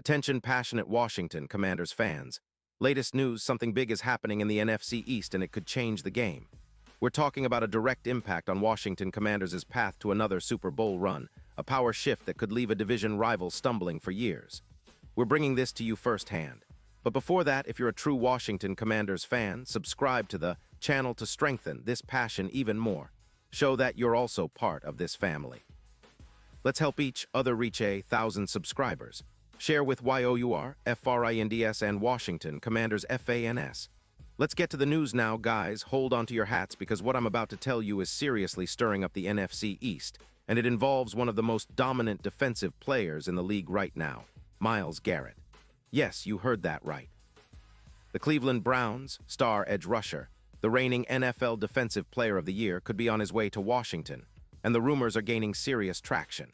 Attention passionate Washington Commanders fans. Latest news, something big is happening in the NFC East and it could change the game. We're talking about a direct impact on Washington Commanders' path to another Super Bowl run, a power shift that could leave a division rival stumbling for years. We're bringing this to you firsthand. But before that, if you're a true Washington Commanders fan, subscribe to the channel to strengthen this passion even more. Show that you're also part of this family. Let's help each other reach 1,000 subscribers. Share with YOUR, FRINDS, and Washington Commanders FANS. Let's get to the news now, guys. Hold on to your hats because what I'm about to tell you is seriously stirring up the NFC East, and it involves one of the most dominant defensive players in the league right now, Myles Garrett. Yes, you heard that right. The Cleveland Browns, star edge rusher, the reigning NFL Defensive Player of the Year, could be on his way to Washington, and the rumors are gaining serious traction.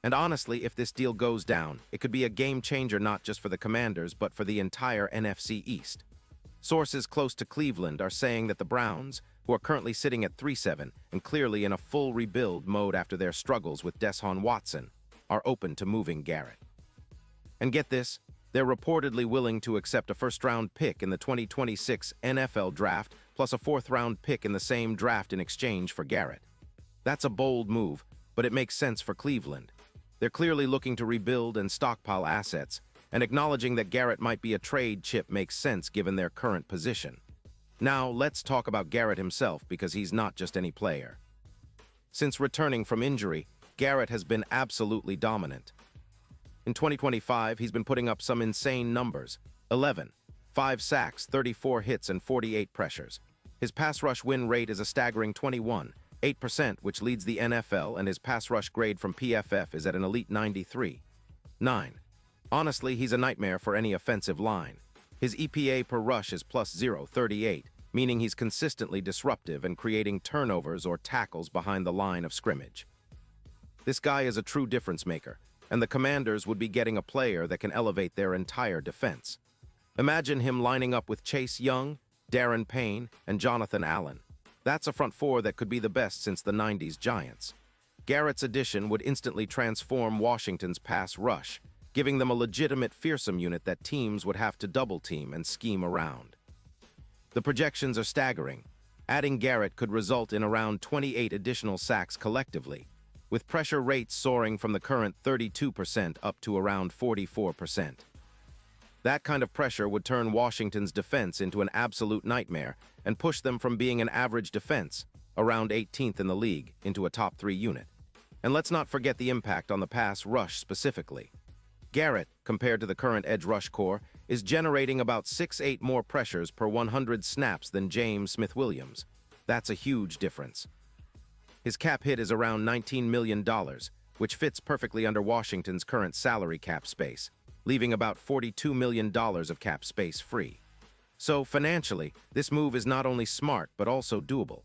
And honestly, if this deal goes down, it could be a game-changer not just for the Commanders, but for the entire NFC East. Sources close to Cleveland are saying that the Browns, who are currently sitting at 3-7 and clearly in a full rebuild mode after their struggles with Deshaun Watson, are open to moving Garrett. And get this, they're reportedly willing to accept a first-round pick in the 2026 NFL Draft plus a fourth-round pick in the same draft in exchange for Garrett. That's a bold move, but it makes sense for Cleveland. They're clearly looking to rebuild and stockpile assets, and acknowledging that Garrett might be a trade chip makes sense given their current position. Now, let's talk about Garrett himself because he's not just any player. Since returning from injury, Garrett has been absolutely dominant. In 2025, he's been putting up some insane numbers: 11, 5 sacks, 34 hits, and 48 pressures. His pass rush win rate is a staggering 21.8%, which leads the NFL, and his pass rush grade from PFF is at an elite 93.9. Honestly, he's a nightmare for any offensive line. His EPA per rush is plus 0.38, meaning he's consistently disruptive and creating turnovers or tackles behind the line of scrimmage. This guy is a true difference maker, and the Commanders would be getting a player that can elevate their entire defense. Imagine him lining up with Chase Young, Darren Payne, and Jonathan Allen. That's a front four that could be the best since the 90s Giants. Garrett's addition would instantly transform Washington's pass rush, giving them a legitimate fearsome unit that teams would have to double-team and scheme around. The projections are staggering. Adding Garrett could result in around 28 additional sacks collectively, with pressure rates soaring from the current 32% up to around 44%. That kind of pressure would turn Washington's defense into an absolute nightmare and push them from being an average defense, around 18th in the league, into a top 3 unit. And let's not forget the impact on the pass rush specifically. Garrett, compared to the current edge rush core, is generating about 6-8 more pressures per 100 snaps than James Smith-Williams. That's a huge difference. His cap hit is around $19 million, which fits perfectly under Washington's current salary cap space, leaving about $42 million of cap space free. So, financially, this move is not only smart but also doable.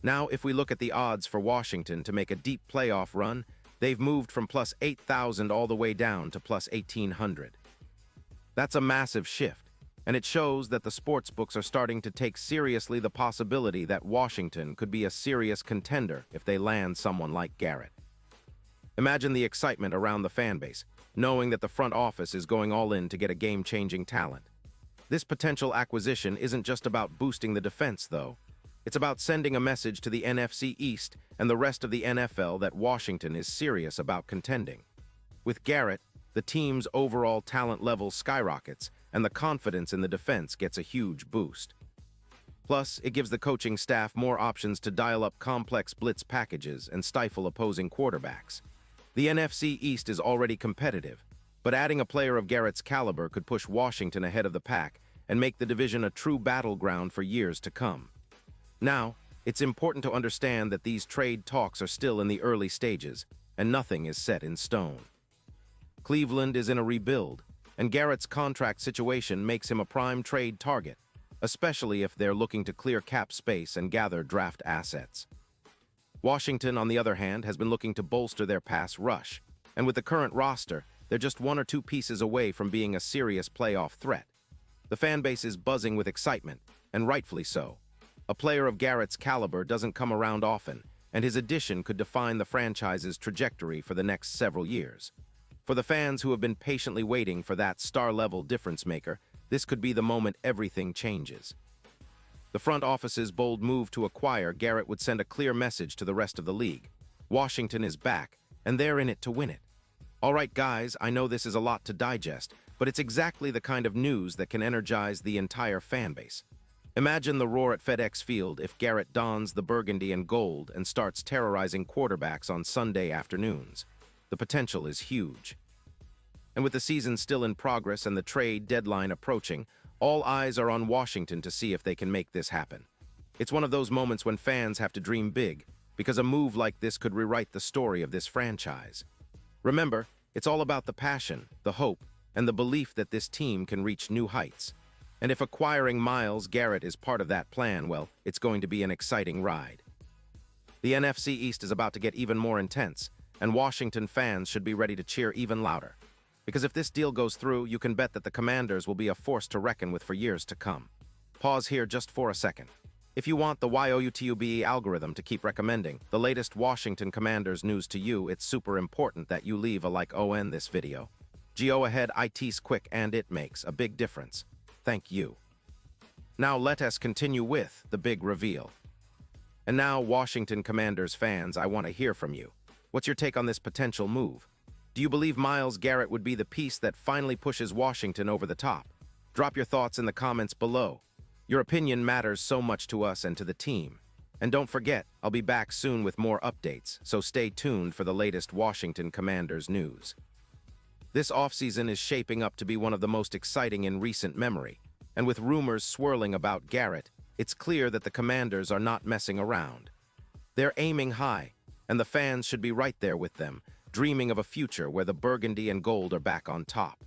Now, if we look at the odds for Washington to make a deep playoff run, they've moved from plus 8,000 all the way down to plus 1,800. That's a massive shift, and it shows that the sportsbooks are starting to take seriously the possibility that Washington could be a serious contender if they land someone like Garrett. Imagine the excitement around the fan base, knowing that the front office is going all in to get a game-changing talent. This potential acquisition isn't just about boosting the defense, though. It's about sending a message to the NFC East and the rest of the NFL that Washington is serious about contending. With Garrett, the team's overall talent level skyrockets, and the confidence in the defense gets a huge boost. Plus, it gives the coaching staff more options to dial up complex blitz packages and stifle opposing quarterbacks. The NFC East is already competitive, but adding a player of Garrett's caliber could push Washington ahead of the pack and make the division a true battleground for years to come. Now, it's important to understand that these trade talks are still in the early stages, and nothing is set in stone. Cleveland is in a rebuild, and Garrett's contract situation makes him a prime trade target, especially if they're looking to clear cap space and gather draft assets. Washington, on the other hand, has been looking to bolster their pass rush, and with the current roster, they're just 1 or 2 pieces away from being a serious playoff threat. The fan base is buzzing with excitement, and rightfully so. A player of Garrett's caliber doesn't come around often, and his addition could define the franchise's trajectory for the next several years. For the fans who have been patiently waiting for that star-level difference maker, this could be the moment everything changes. The front office's bold move to acquire Garrett would send a clear message to the rest of the league. Washington is back, and they're in it to win it. All right, guys, I know this is a lot to digest, but it's exactly the kind of news that can energize the entire fan base. Imagine the roar at FedEx Field if Garrett dons the burgundy and gold and starts terrorizing quarterbacks on Sunday afternoons. The potential is huge. And with the season still in progress and the trade deadline approaching, all eyes are on Washington to see if they can make this happen. It's one of those moments when fans have to dream big, because a move like this could rewrite the story of this franchise. Remember, it's all about the passion, the hope, and the belief that this team can reach new heights. And if acquiring Myles Garrett is part of that plan, well, it's going to be an exciting ride. The NFC East is about to get even more intense, and Washington fans should be ready to cheer even louder. Because if this deal goes through, you can bet that the Commanders will be a force to reckon with for years to come. Pause here just for a second. If you want the YOUTUBE algorithm to keep recommending the latest Washington Commanders news to you, it's super important that you leave a like on this video. Go ahead, it's quick and it makes a big difference. Thank you. Now let us continue with the big reveal. And now, Washington Commanders fans, I want to hear from you. What's your take on this potential move? Do you believe Myles Garrett would be the piece that finally pushes Washington over the top? Drop your thoughts in the comments below. Your opinion matters so much to us and to the team. And don't forget, I'll be back soon with more updates, so stay tuned for the latest Washington Commanders news. This offseason is shaping up to be one of the most exciting in recent memory, and with rumors swirling about Garrett, it's clear that the Commanders are not messing around. They're aiming high, and the fans should be right there with them, dreaming of a future where the burgundy and gold are back on top.